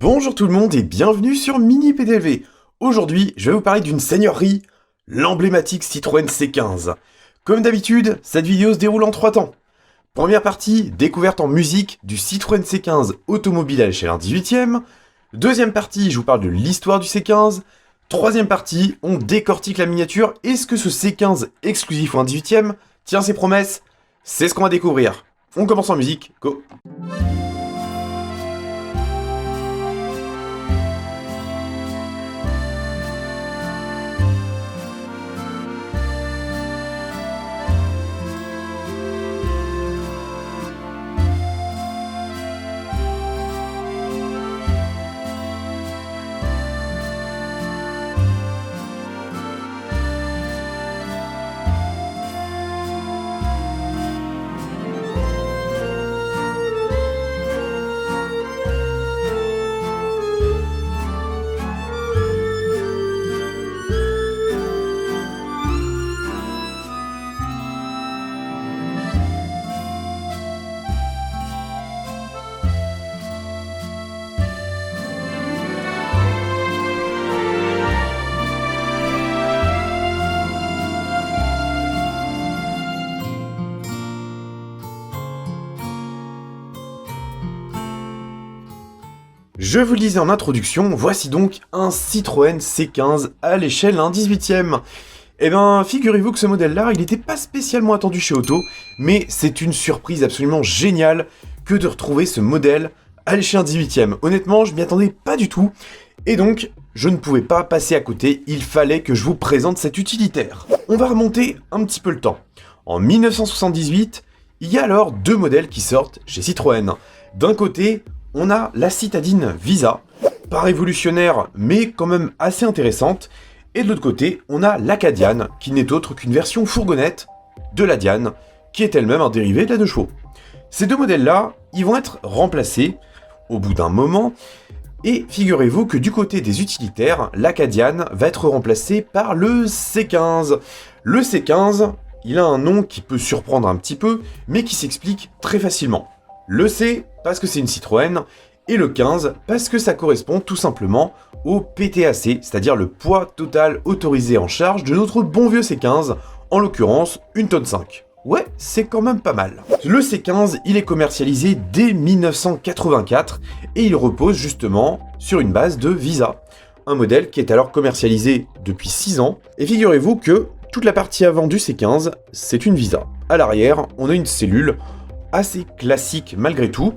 Bonjour tout le monde et bienvenue sur Mini PDLV. Aujourd'hui, je vais vous parler d'une seigneurie, l'emblématique Citroën C15. Comme d'habitude, cette vidéo se déroule en 3 temps. Première partie, découverte en musique du Citroën C15 automobile à l'échelle 1/18e. Deuxième partie, je vous parle de l'histoire du C15. Troisième partie, on décortique la miniature. Est-ce que ce C15 exclusif au 1/18e tient ses promesses? C'est ce qu'on va découvrir. On commence en musique, go! Je vous le disais en introduction, voici donc un Citroën C15 à l'échelle 1/18e. Eh ben, figurez-vous que ce modèle-là, il n'était pas spécialement attendu chez Auto, mais c'est une surprise absolument géniale que de retrouver ce modèle à l'échelle 1/18e. Honnêtement, je m'y attendais pas du tout, et donc, je ne pouvais pas passer à côté, il fallait que je vous présente cet utilitaire. On va remonter un petit peu le temps. En 1978, il y a alors deux modèles qui sortent chez Citroën. D'un côté, on a la citadine Visa, pas révolutionnaire, mais quand même assez intéressante. Et de l'autre côté, on a la Cadiane, qui n'est autre qu'une version fourgonnette de la Diane, qui est elle-même un dérivé de la 2 chevaux. Ces deux modèles-là, ils vont être remplacés au bout d'un moment. Et figurez-vous que du côté des utilitaires, la Cadiane va être remplacée par le C15. Le C15, il a un nom qui peut surprendre un petit peu, mais qui s'explique très facilement. Le C, parce que c'est une Citroën, et le 15, parce que ça correspond tout simplement au PTAC, c'est-à-dire le poids total autorisé en charge de notre bon vieux C15, en l'occurrence 1,5 tonne. Ouais, c'est quand même pas mal. Le C15, il est commercialisé dès 1984, et il repose justement sur une base de Visa, un modèle qui est alors commercialisé depuis 6 ans, et figurez-vous que toute la partie avant du C15, c'est une Visa. À l'arrière, on a une cellule assez classique malgré tout,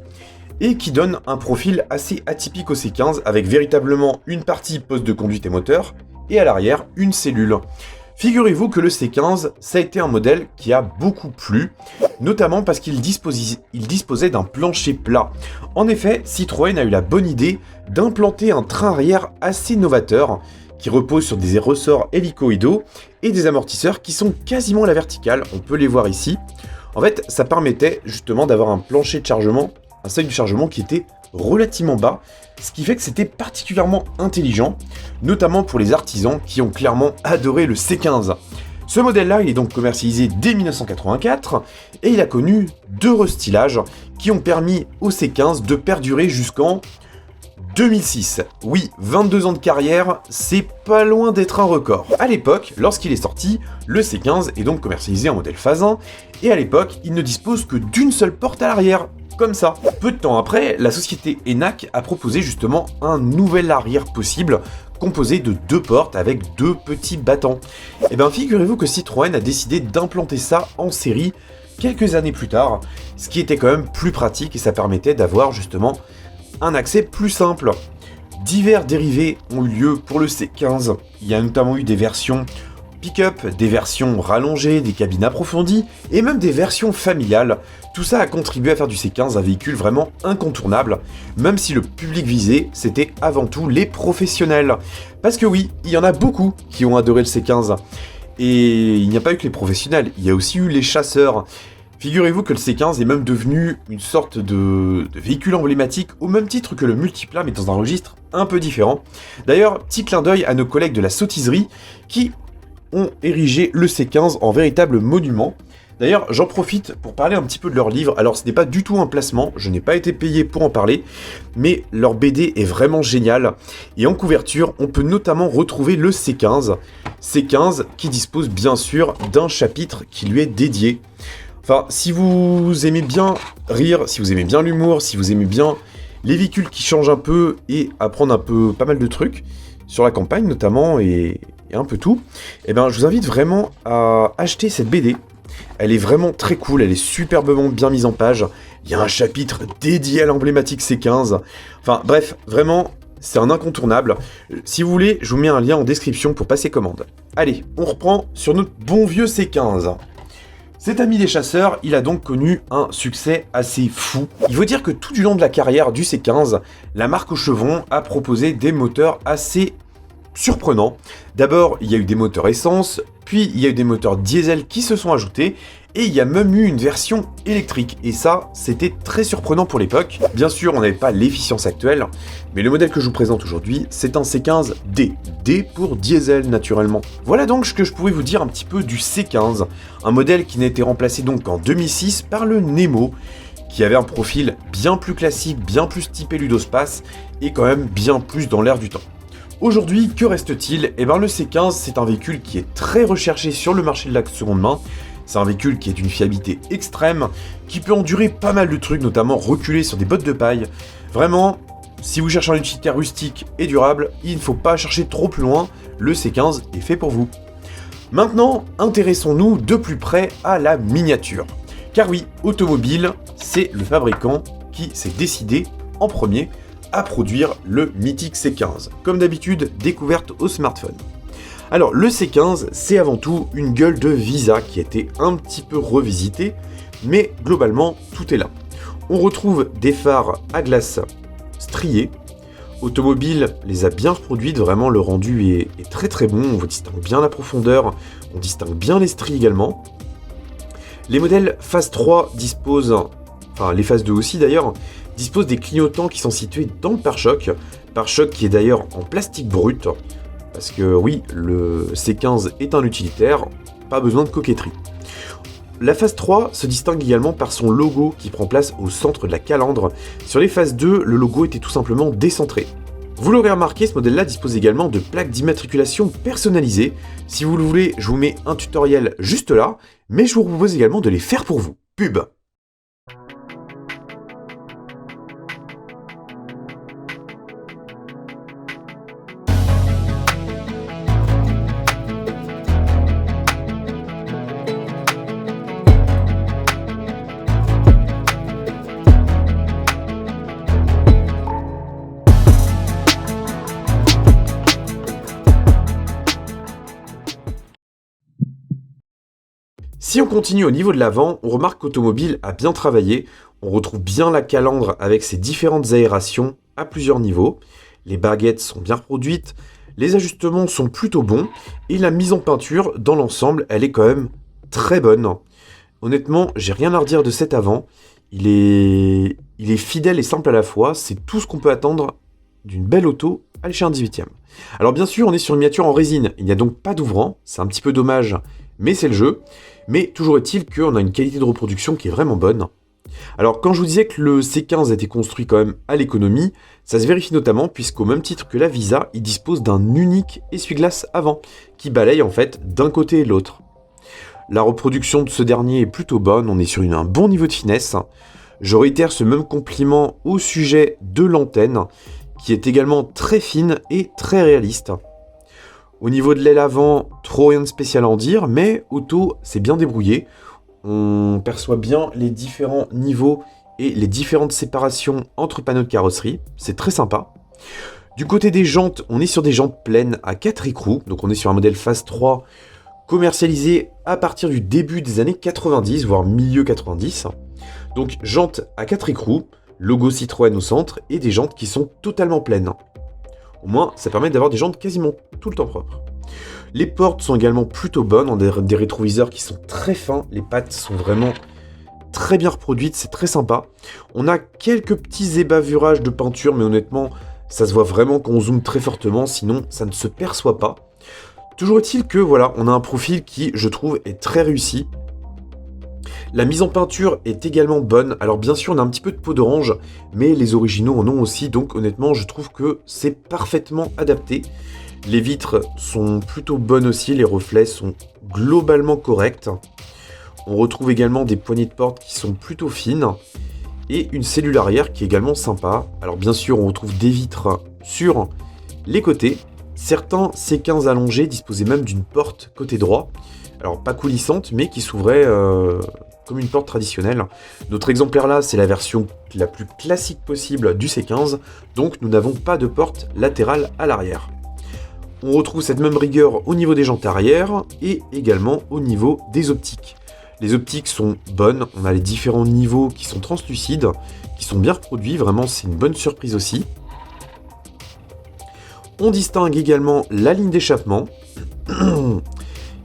et qui donne un profil assez atypique au C15, avec véritablement une partie poste de conduite et moteur, et à l'arrière, une cellule. Figurez-vous que le C15, ça a été un modèle qui a beaucoup plu, notamment parce qu'il disposait d'un plancher plat. En effet, Citroën a eu la bonne idée d'implanter un train arrière assez novateur, qui repose sur des ressorts hélicoïdaux, et des amortisseurs qui sont quasiment à la verticale, on peut les voir ici. En fait, ça permettait justement d'avoir un plancher de chargement, un seuil de chargement qui était relativement bas, ce qui fait que c'était particulièrement intelligent, notamment pour les artisans qui ont clairement adoré le C15. Ce modèle-là, il est donc commercialisé dès 1984, et il a connu 2 restylages qui ont permis au C15 de perdurer jusqu'en 2006. Oui, 22 ans de carrière, c'est pas loin d'être un record. À l'époque, lorsqu'il est sorti, le C15 est donc commercialisé en modèle phase 1, et à l'époque, il ne dispose que d'une seule porte à l'arrière, comme ça. Peu de temps après, la société Enac a proposé justement un nouvel arrière possible, composé de 2 portes avec 2 petits battants. Et bien figurez-vous que Citroën a décidé d'implanter ça en série quelques années plus tard, ce qui était quand même plus pratique et ça permettait d'avoir justement un accès plus simple. Divers dérivés ont eu lieu pour le C15. Il y a notamment eu des versions pick-up, des versions rallongées, des cabines approfondies et même des versions familiales. Tout ça a contribué à faire du C15 un véhicule vraiment incontournable, même si le public visé, c'était avant tout les professionnels. Parce que oui, il y en a beaucoup qui ont adoré le C15. Et il n'y a pas eu que les professionnels, il y a aussi eu les chasseurs. Figurez-vous que le C15 est même devenu une sorte de véhicule emblématique au même titre que le Multipla, mais dans un registre un peu différent. D'ailleurs, petit clin d'œil à nos collègues de la sottiserie qui ont érigé le C15 en véritable monument. D'ailleurs, j'en profite pour parler un petit peu de leur livre. Alors, ce n'est pas du tout un placement, je n'ai pas été payé pour en parler, mais leur BD est vraiment génial. Et en couverture, on peut notamment retrouver le C15. C15 qui dispose bien sûr d'un chapitre qui lui est dédié. Enfin, si vous aimez bien rire, si vous aimez bien l'humour, si vous aimez bien les véhicules qui changent un peu et apprendre un peu pas mal de trucs, sur la campagne notamment et un peu tout, eh ben, je vous invite vraiment à acheter cette BD. Elle est vraiment très cool, elle est superbement bien mise en page. Il y a un chapitre dédié à l'emblématique C15. Enfin bref, vraiment, c'est un incontournable. Si vous voulez, je vous mets un lien en description pour passer commande. Allez, on reprend sur notre bon vieux C15. Cet ami des chasseurs, il a donc connu un succès assez fou. Il faut dire que tout du long de la carrière du C15, la marque Chevron a proposé des moteurs assez surprenants. D'abord, il y a eu des moteurs essence, puis il y a eu des moteurs diesel qui se sont ajoutés, et il y a même eu une version électrique. Et ça, c'était très surprenant pour l'époque. Bien sûr, on n'avait pas l'efficience actuelle, mais le modèle que je vous présente aujourd'hui, c'est un C15D. D pour diesel, naturellement. Voilà donc ce que je pouvais vous dire un petit peu du C15, un modèle qui n'a été remplacé donc qu'en 2006 par le Nemo, qui avait un profil bien plus classique, bien plus typé ludospace, et quand même bien plus dans l'air du temps. Aujourd'hui, que reste-t-il? Eh bien le C15, c'est un véhicule qui est très recherché sur le marché de la seconde main. C'est un véhicule qui est d'une fiabilité extrême, qui peut endurer pas mal de trucs, notamment reculer sur des bottes de paille. Vraiment, si vous cherchez un utilitaire rustique et durable, il ne faut pas chercher trop plus loin, le C15 est fait pour vous. Maintenant, intéressons-nous de plus près à la miniature. Car oui, Automobile, c'est le fabricant qui s'est décidé en premier à produire le mythique C15. Comme d'habitude, découverte au smartphone. Alors, le C15, c'est avant tout une gueule de Visa qui a été un petit peu revisitée, mais globalement, tout est là. On retrouve des phares à glace striés. Automobile les a bien reproduites, vraiment le rendu est très très bon, on distingue bien la profondeur, on distingue bien les stries également. Les modèles phase 3 disposent, enfin les phases 2 aussi d'ailleurs, disposent des clignotants qui sont situés dans le pare-choc qui est d'ailleurs en plastique brut, parce que oui, le C15 est un utilitaire, pas besoin de coquetterie. La phase 3 se distingue également par son logo qui prend place au centre de la calandre. Sur les phases 2, le logo était tout simplement décentré. Vous l'aurez remarqué, ce modèle-là dispose également de plaques d'immatriculation personnalisées. Si vous le voulez, je vous mets un tutoriel juste là, mais je vous propose également de les faire pour vous. Pub. Si on continue au niveau de l'avant, on remarque qu'Automobile a bien travaillé, on retrouve bien la calandre avec ses différentes aérations à plusieurs niveaux, les baguettes sont bien reproduites, les ajustements sont plutôt bons, et la mise en peinture, dans l'ensemble, elle est quand même très bonne. Honnêtement, j'ai rien à redire de cet avant, il est fidèle et simple à la fois, c'est tout ce qu'on peut attendre d'une belle auto à l'échelle 18e. Alors bien sûr, on est sur une miniature en résine, il n'y a donc pas d'ouvrant, c'est un petit peu dommage, mais c'est le jeu. Mais toujours est-il qu'on a une qualité de reproduction qui est vraiment bonne. Alors quand je vous disais que le C15 a été construit quand même à l'économie, ça se vérifie notamment puisqu'au même titre que la Visa, il dispose d'un unique essuie-glace avant, qui balaye en fait d'un côté et de l'autre. La reproduction de ce dernier est plutôt bonne, on est sur un bon niveau de finesse. Je réitère ce même compliment au sujet de l'antenne, qui est également très fine et très réaliste. Au niveau de l'aile avant, trop rien de spécial à en dire, mais Auto s'est bien débrouillé. On perçoit bien les différents niveaux et les différentes séparations entre panneaux de carrosserie. C'est très sympa. Du côté des jantes, on est sur des jantes pleines à 4 écrous. Donc on est sur un modèle phase 3 commercialisé à partir du début des années 90, voire milieu 90. Donc jantes à 4 écrous, logo Citroën au centre et des jantes qui sont totalement pleines. Au moins, ça permet d'avoir des jantes quasiment tout le temps propres. Les portes sont également plutôt bonnes, on a des rétroviseurs qui sont très fins, les pattes sont vraiment très bien reproduites, c'est très sympa. On a quelques petits ébavurages de peinture, mais honnêtement, ça se voit vraiment quand on zoome très fortement, sinon ça ne se perçoit pas. Toujours est-il que voilà, on a un profil qui, je trouve, est très réussi. La mise en peinture est également bonne. Alors bien sûr, on a un petit peu de peau d'orange, mais les originaux en ont aussi, donc honnêtement, je trouve que c'est parfaitement adapté. Les vitres sont plutôt bonnes aussi, les reflets sont globalement corrects. On retrouve également des poignées de porte qui sont plutôt fines, et une cellule arrière qui est également sympa. Alors bien sûr, on retrouve des vitres sur les côtés. Certains C15 allongés disposaient même d'une porte côté droit. Alors pas coulissante, mais qui s'ouvrait comme une porte traditionnelle. Notre exemplaire là, c'est la version la plus classique possible du C15, donc nous n'avons pas de porte latérale à l'arrière. On retrouve cette même rigueur au niveau des jantes arrière et également au niveau des optiques. Les optiques sont bonnes, on a les différents niveaux qui sont translucides, qui sont bien reproduits, vraiment c'est une bonne surprise aussi. On distingue également la ligne d'échappement,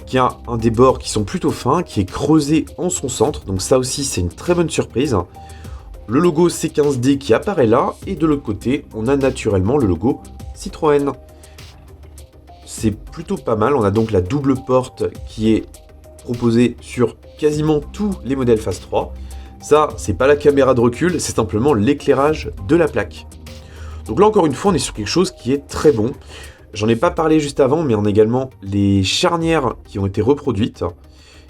qui a un des bords qui sont plutôt fins, qui est creusé en son centre, donc ça aussi c'est une très bonne surprise. Le logo C15D qui apparaît là, et de l'autre côté, on a naturellement le logo Citroën. C'est plutôt pas mal, on a donc la double porte qui est proposée sur quasiment tous les modèles Phase 3. Ça, c'est pas la caméra de recul, c'est simplement l'éclairage de la plaque. Donc là encore une fois, on est sur quelque chose qui est très bon. J'en ai pas parlé juste avant, mais on a également les charnières qui ont été reproduites.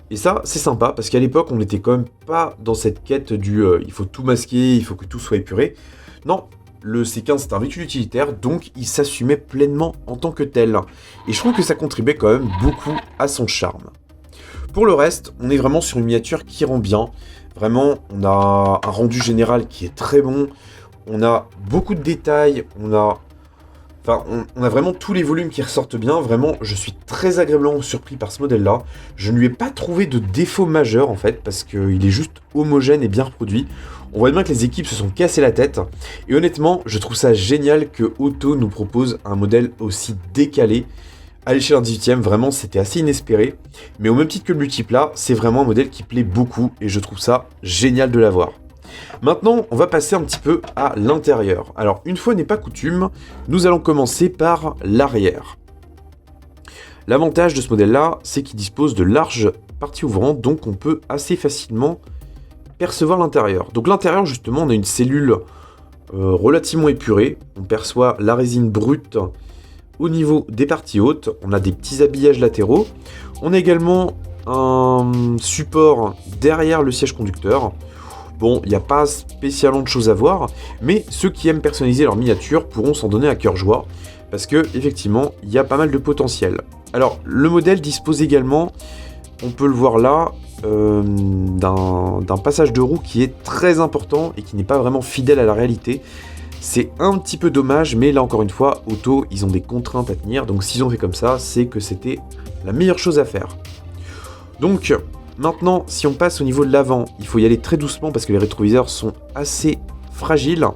Et ça, c'est sympa, parce qu'à l'époque, on n'était quand même pas dans cette quête du il faut tout masquer, il faut que tout soit épuré. Non, le C15 c'est un véhicule utilitaire, donc il s'assumait pleinement en tant que tel. Et je trouve que ça contribuait quand même beaucoup à son charme. Pour le reste, on est vraiment sur une miniature qui rend bien. Vraiment, on a un rendu général qui est très bon. On a beaucoup de détails, on a vraiment tous les volumes qui ressortent bien. Vraiment, je suis très agréablement surpris par ce modèle-là. Je ne lui ai pas trouvé de défaut majeur, en fait, parce qu'il est juste homogène et bien reproduit. On voit bien que les équipes se sont cassées la tête. Et honnêtement, je trouve ça génial que Auto nous propose un modèle aussi décalé. À l'échelle d'un 18ème, vraiment, c'était assez inespéré. Mais au même titre que le Multipla, c'est vraiment un modèle qui plaît beaucoup. Et je trouve ça génial de l'avoir. Maintenant, on va passer un petit peu à l'intérieur. Alors, une fois n'est pas coutume, nous allons commencer par l'arrière. L'avantage de ce modèle-là, c'est qu'il dispose de larges parties ouvrantes, donc on peut assez facilement percevoir l'intérieur. Donc l'intérieur, justement, on a une cellule relativement épurée. On perçoit la résine brute au niveau des parties hautes. On a des petits habillages latéraux. On a également un support derrière le siège conducteur. Bon, il n'y a pas spécialement de choses à voir, mais ceux qui aiment personnaliser leur miniature pourront s'en donner à cœur joie, parce que effectivement, il y a pas mal de potentiel. Alors, le modèle dispose également, on peut le voir là, d'un passage de roue qui est très important et qui n'est pas vraiment fidèle à la réalité. C'est un petit peu dommage, mais là encore une fois, Auto, ils ont des contraintes à tenir, donc s'ils ont fait comme ça, c'est que c'était la meilleure chose à faire. Donc, maintenant, si on passe au niveau de l'avant, il faut y aller très doucement parce que les rétroviseurs sont assez fragiles.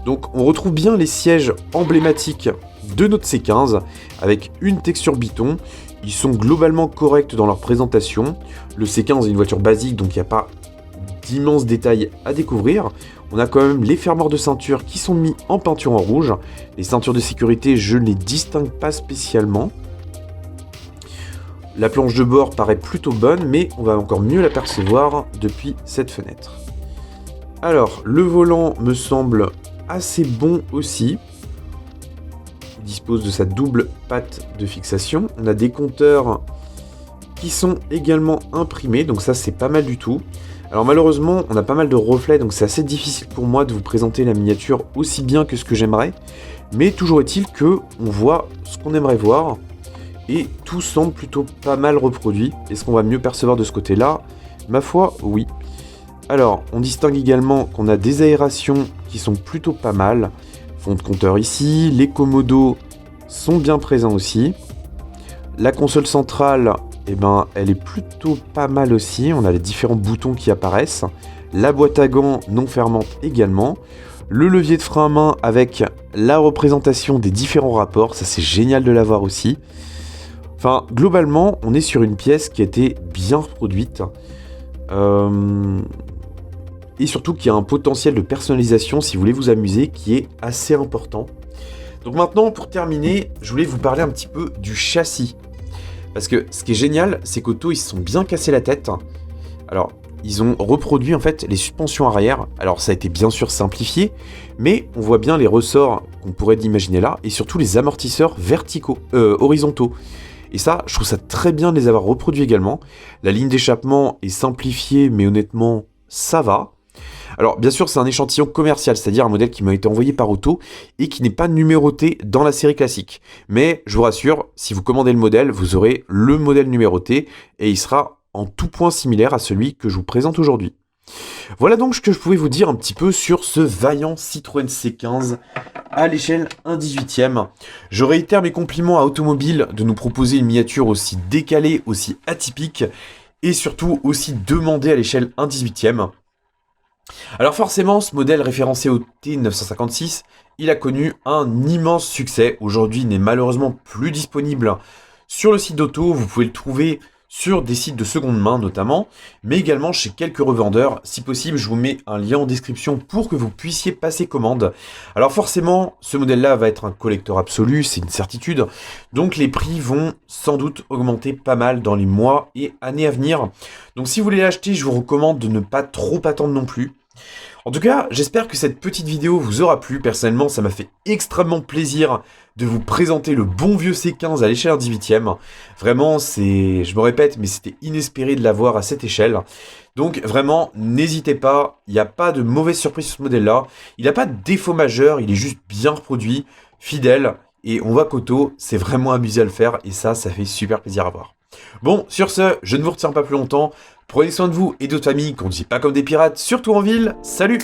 Donc on retrouve bien les sièges emblématiques de notre C15 avec une texture biton. Ils sont globalement corrects dans leur présentation. Le C15 est une voiture basique, donc il n'y a pas d'immenses détails à découvrir. On a quand même les fermoirs de ceinture qui sont mis en peinture en rouge. Les ceintures de sécurité, je ne les distingue pas spécialement. La planche de bord paraît plutôt bonne, mais on va encore mieux l'apercevoir depuis cette fenêtre. Alors, le volant me semble assez bon aussi. Il dispose de sa double patte de fixation. On a des compteurs qui sont également imprimés, donc ça c'est pas mal du tout. Alors malheureusement, on a pas mal de reflets, donc c'est assez difficile pour moi de vous présenter la miniature aussi bien que ce que j'aimerais. Mais toujours est-il que on voit ce qu'on aimerait voir. Et tout semble plutôt pas mal reproduit. Est-ce qu'on va mieux percevoir de ce côté-là? Ma foi, oui. Alors, on distingue également qu'on a des aérations qui sont plutôt pas mal. Fond de compteur ici, les commodos sont bien présents aussi. La console centrale, eh ben, elle est plutôt pas mal aussi. On a les différents boutons qui apparaissent. La boîte à gants non fermante également. Le levier de frein à main avec la représentation des différents rapports. Ça, c'est génial de l'avoir aussi. Enfin, globalement, on est sur une pièce qui a été bien reproduite. Et surtout qui a un potentiel de personnalisation, si vous voulez vous amuser, qui est assez important. Donc maintenant, pour terminer, je voulais vous parler un petit peu du châssis. Parce que ce qui est génial, c'est qu'Auto, ils se sont bien cassés la tête. Alors, ils ont reproduit en fait les suspensions arrière. Alors ça a été bien sûr simplifié, mais on voit bien les ressorts qu'on pourrait imaginer là, et surtout les amortisseurs horizontaux. Et ça, je trouve ça très bien de les avoir reproduits également. La ligne d'échappement est simplifiée, mais honnêtement, ça va. Alors bien sûr, c'est un échantillon commercial, c'est-à-dire un modèle qui m'a été envoyé par Auto et qui n'est pas numéroté dans la série classique. Mais je vous rassure, si vous commandez le modèle, vous aurez le modèle numéroté et il sera en tout point similaire à celui que je vous présente aujourd'hui. Voilà donc ce que je pouvais vous dire un petit peu sur ce vaillant Citroën C15 à l'échelle 1/18e. Je réitère mes compliments à Automobile de nous proposer une miniature aussi décalée, aussi atypique et surtout aussi demandée à l'échelle 1/18e. Alors forcément, ce modèle référencé au T956, il a connu un immense succès. Aujourd'hui, il n'est malheureusement plus disponible sur le site d'Auto. Vous pouvez le trouver sur des sites de seconde main notamment, mais également chez quelques revendeurs. Si possible, je vous mets un lien en description pour que vous puissiez passer commande. Alors forcément, ce modèle-là va être un collector absolu, c'est une certitude. Donc les prix vont sans doute augmenter pas mal dans les mois et années à venir. Donc si vous voulez l'acheter, je vous recommande de ne pas trop attendre non plus. En tout cas, j'espère que cette petite vidéo vous aura plu. Personnellement, ça m'a fait extrêmement plaisir de vous présenter le bon vieux C15 à l'échelle 1/18e. Vraiment, je me répète, mais c'était inespéré de l'avoir à cette échelle. Donc vraiment, n'hésitez pas, il n'y a pas de mauvaise surprise sur ce modèle-là. Il n'a pas de défaut majeur, il est juste bien reproduit, fidèle. Et on voit qu'Auto s'est vraiment amusé à le faire et ça fait super plaisir à voir. Bon, sur ce, je ne vous retiens pas plus longtemps. Prenez soin de vous et de votre famille, conduisez pas comme des pirates, surtout en ville. Salut!